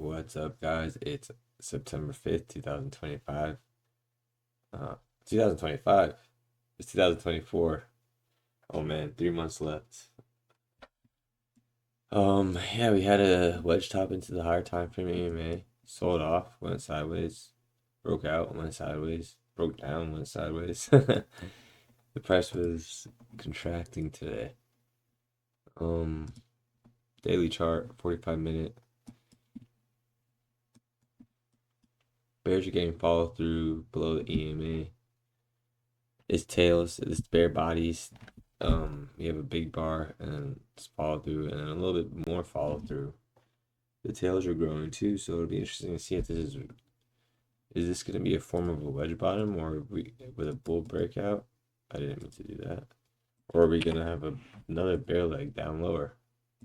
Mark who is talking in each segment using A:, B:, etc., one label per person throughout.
A: What's up, guys? It's September 5th, 2025. 2025. It's 2024. Oh man, 3 months left. Yeah, we had a wedge top into the higher time frame EMA. Sold off, went sideways, broke out, went sideways, broke down, went sideways. The price was contracting today. Um, Daily chart, 45-minute. Bears are getting follow through below the EMA. It's tails, it's bare bodies. We have a big bar and it's follow through and then a little bit more follow through. The tails are growing too, so it'll be interesting to see if is this going to be a form of a wedge bottom or with a bull breakout. I didn't mean to do that. Or are we going to have another bear leg down lower?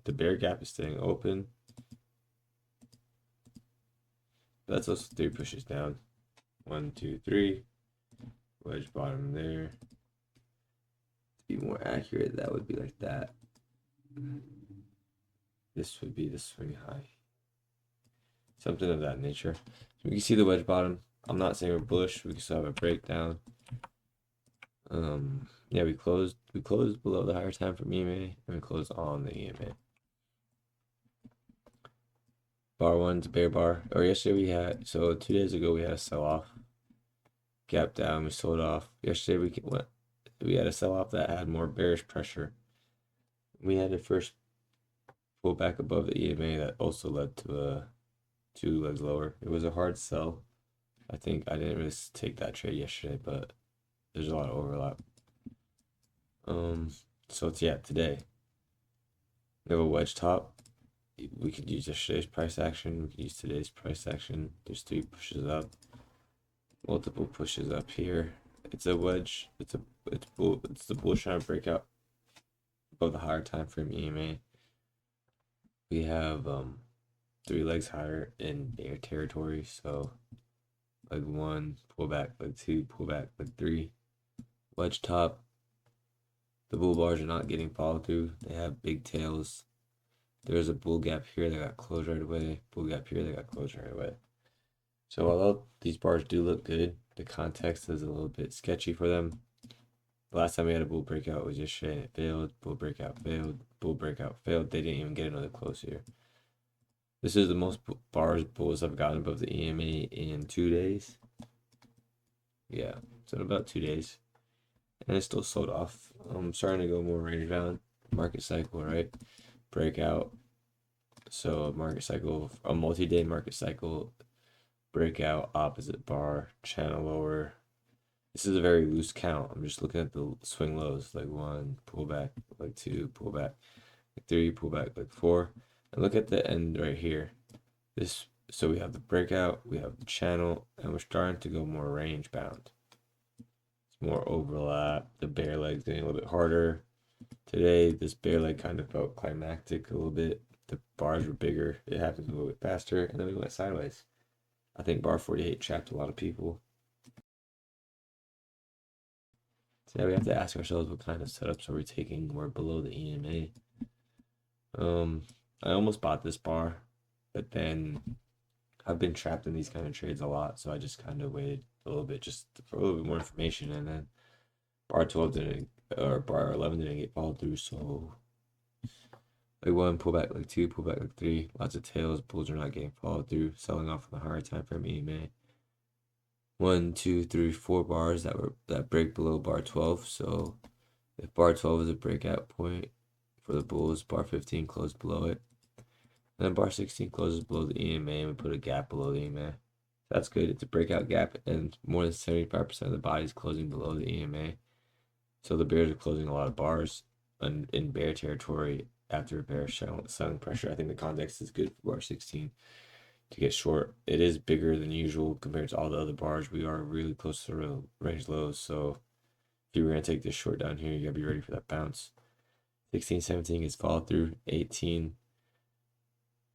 A: The bear gap is staying open. That's also 3 pushes down. 1, 2, 3. Wedge bottom there. To be more accurate, that would be like that. This would be the swing high. Something of that nature. So we can see the wedge bottom. I'm not saying we're bullish. We can still have a breakdown. Yeah, we closed below the higher time from EMA and we closed on the EMA. Bar one's bear bar. Or yesterday we had, so 2 days ago we had a sell off. Gap down, we sold off. Yesterday we had a sell off that had more bearish pressure. We had to first pull back above the EMA that also led to a 2 legs lower. It was a hard sell. I think I didn't really take that trade yesterday, but there's a lot of overlap. So it's today. We have a wedge top. We could use yesterday's price action. We could use today's price action. There's 3 pushes up. Multiple pushes up here. It's a wedge. It's the bull trying to break out above the higher time frame EMA. We have 3 legs higher in bear territory, so leg 1, pull back, leg 2, pull back, leg 3, wedge top. The bull bars are not getting followed through. They have big tails. There's a bull gap here that got closed right away. Bull gap here that got closed right away. So although these bars do look good, the context is a little bit sketchy for them. The last time we had a bull breakout was yesterday and it failed. Bull breakout failed. Bull breakout failed. They didn't even get another close here. This is the most bars bulls I've gotten above the EMA in 2 days. Yeah, so in about 2 days. And it's still sold off. I'm starting to go more range bound. Market cycle, right? Breakout. So a multi-day market cycle, breakout, opposite bar, channel lower. This is a very loose count. I'm just looking at the swing lows, like 1, pull back, like 2, pull back, like 3, pull back, like 4. And look at the end right here. So we have the breakout, we have the channel, and we're starting to go more range bound. It's more overlap. The bear leg's getting a little bit harder. Today, this bear leg kind of felt climactic a little bit. The bars were bigger. It happened a little bit faster, and then we went sideways. I think bar 48 trapped a lot of people. So we have to ask ourselves what kind of setups are we taking. We're below the EMA. I almost bought this bar, but then I've been trapped in these kind of trades a lot, so I just kind of waited a little bit just for a little bit more information, and then bar 12 didn't, or bar 11 didn't get followed through, so like 1, pull back, like 2, pull back, like 3, lots of tails, bulls are not getting followed through, selling off on the higher time frame EMA. 1, 2, 3, 4 bars that break below bar 12. So if bar 12 is a breakout point for the bulls, bar 15 closed below it. And then bar 16 closes below the EMA and we put a gap below the EMA. That's good. It's a breakout gap and more than 75% of the body is closing below the EMA. So the bears are closing a lot of bars in bear territory after bear selling pressure. I think the context is good for bar 16 to get short. It is bigger than usual compared to all the other bars. We are really close to real range lows, so if you were going to take this short down here, you got to be ready for that bounce. 16, 17 gets followed through. 18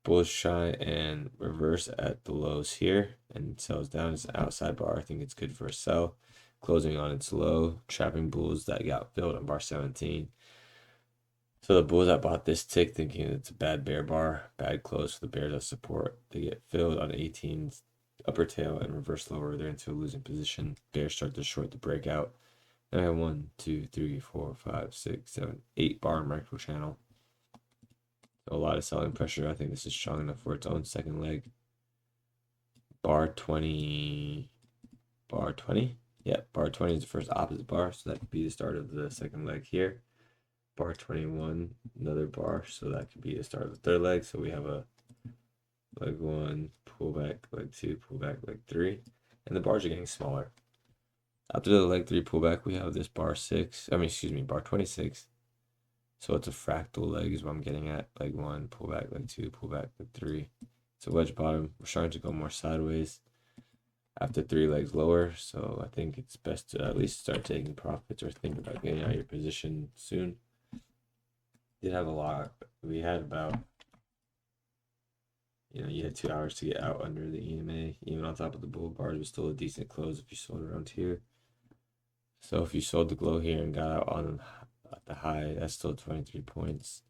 A: bullish shy and reverse at the lows here and sells down. It's an outside bar. I think it's good for a sell. Closing on its low, trapping bulls that got filled on bar 17. So the bulls that bought this tick thinking it's a bad bear bar, bad close for the bears that support. They get filled on 18's upper tail and reverse lower. They're into a losing position. Bears start to short the breakout. Then I have 1, 2, 3, 4, 5, 6, 7, 8 bar micro channel. So a lot of selling pressure. I think this is strong enough for its own second leg. Bar 20. Bar 20? Yeah, bar 20 is the first opposite bar, so that could be the start of the second leg here. Bar 21, another bar, so that could be the start of the third leg. So we have a leg 1, pull back, leg 2, pull back, leg 3, and the bars are getting smaller. After the leg 3 pullback, we have this bar 6, bar 26. So it's a fractal leg is what I'm getting at. Leg 1, pull back, leg 2, pull back, leg 3. It's a wedge bottom. We're starting to go more sideways after 3 legs lower. So I think it's best to at least start taking profits or think about getting out of your position soon. Did have a lot. We had about, you had 2 hours to get out under the EMA. Even on top of the bull bars, it was still a decent close if you sold around here. So if you sold the glow here and got out on at the high, that's still 23 points.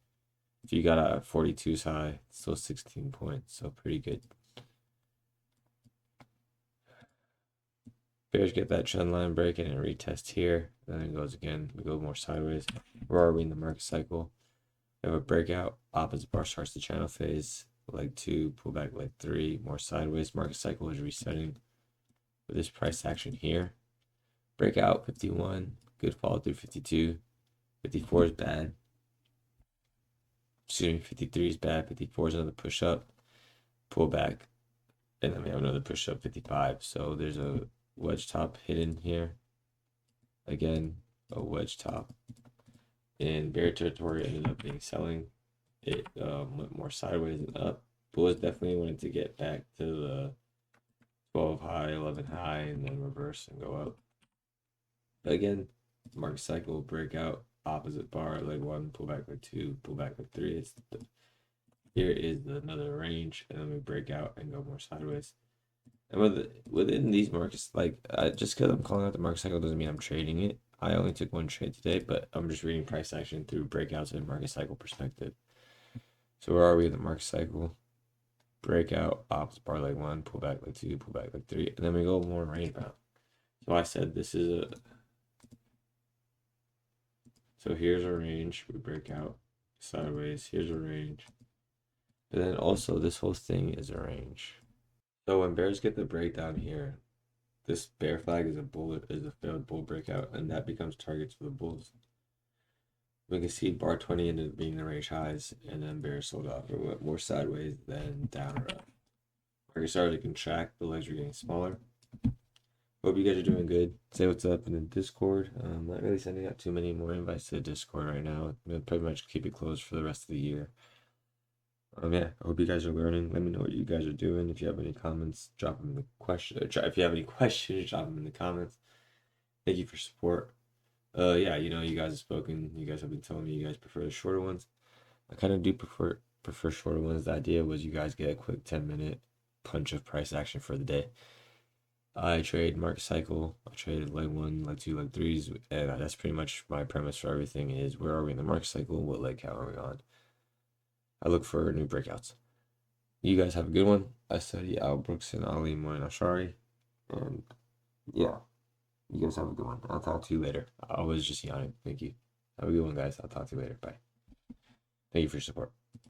A: If you got out at 42's high, it's still 16 points. So pretty good. Bears get that trend line break and retest here. Then it goes again. We go more sideways. Where are we in the market cycle? We have a breakout. Opposite bar starts the channel phase. Leg 2, pull back leg 3, more sideways. Market cycle is resetting with this price action here. Breakout 51, good follow through 52. 54 is bad. Excuse me, 53 is bad. 54 is another push up, pull back, and then we have another push up 55. So there's a wedge top hidden here. Again, a wedge top. And bear territory ended up being selling. It went more sideways and up. Bulls definitely wanted to get back to the 12 high, 11 high, and then reverse and go up. But again, market cycle breakout, opposite bar, leg 1, pull back leg 2, pull back leg 3. Here is another range, and then we break out and go more sideways. And within these markets, just because I'm calling out the market cycle doesn't mean I'm trading it. I only took one trade today, but I'm just reading price action through breakouts and market cycle perspective. So where are we in the market cycle? Breakout, opposite bar leg 1, pull back leg 2, pull back leg 3, and then we go more range bound. So I said this is so here's a range, we break out sideways, here's a range. But then also this whole thing is a range. So when bears get the breakdown here, this bear flag is a failed bull breakout, and that becomes targets for the bulls. We can see bar 20 ended up being the range highs, and then bears sold off. It went more sideways than down or up. Market started to contract, the legs were getting smaller. Hope you guys are doing good. Say what's up in the Discord. I'm not really sending out too many more invites to the Discord right now. I'm gonna pretty much keep it closed for the rest of the year. Yeah, I hope you guys are learning. Let me know what you guys are doing. If you have any comments, drop them in the question. If you have any questions, drop them in the comments. Thank you for support. Yeah, you guys have spoken. You guys have been telling me you guys prefer the shorter ones. I kind of do prefer shorter ones. The idea was you guys get a quick 10-minute punch of price action for the day. I trade market cycle. I traded leg 1, leg 2, leg 3s, and that's pretty much my premise for everything is where are we in the market cycle? What leg count are we on? I look for new breakouts. You guys have a good one. I study Al Brooks and Ali Moin Ashari. And yeah, you guys have a good one. I'll talk to you later. I was just yawning. Thank you. Have a good one, guys. I'll talk to you later. Bye. Thank you for your support.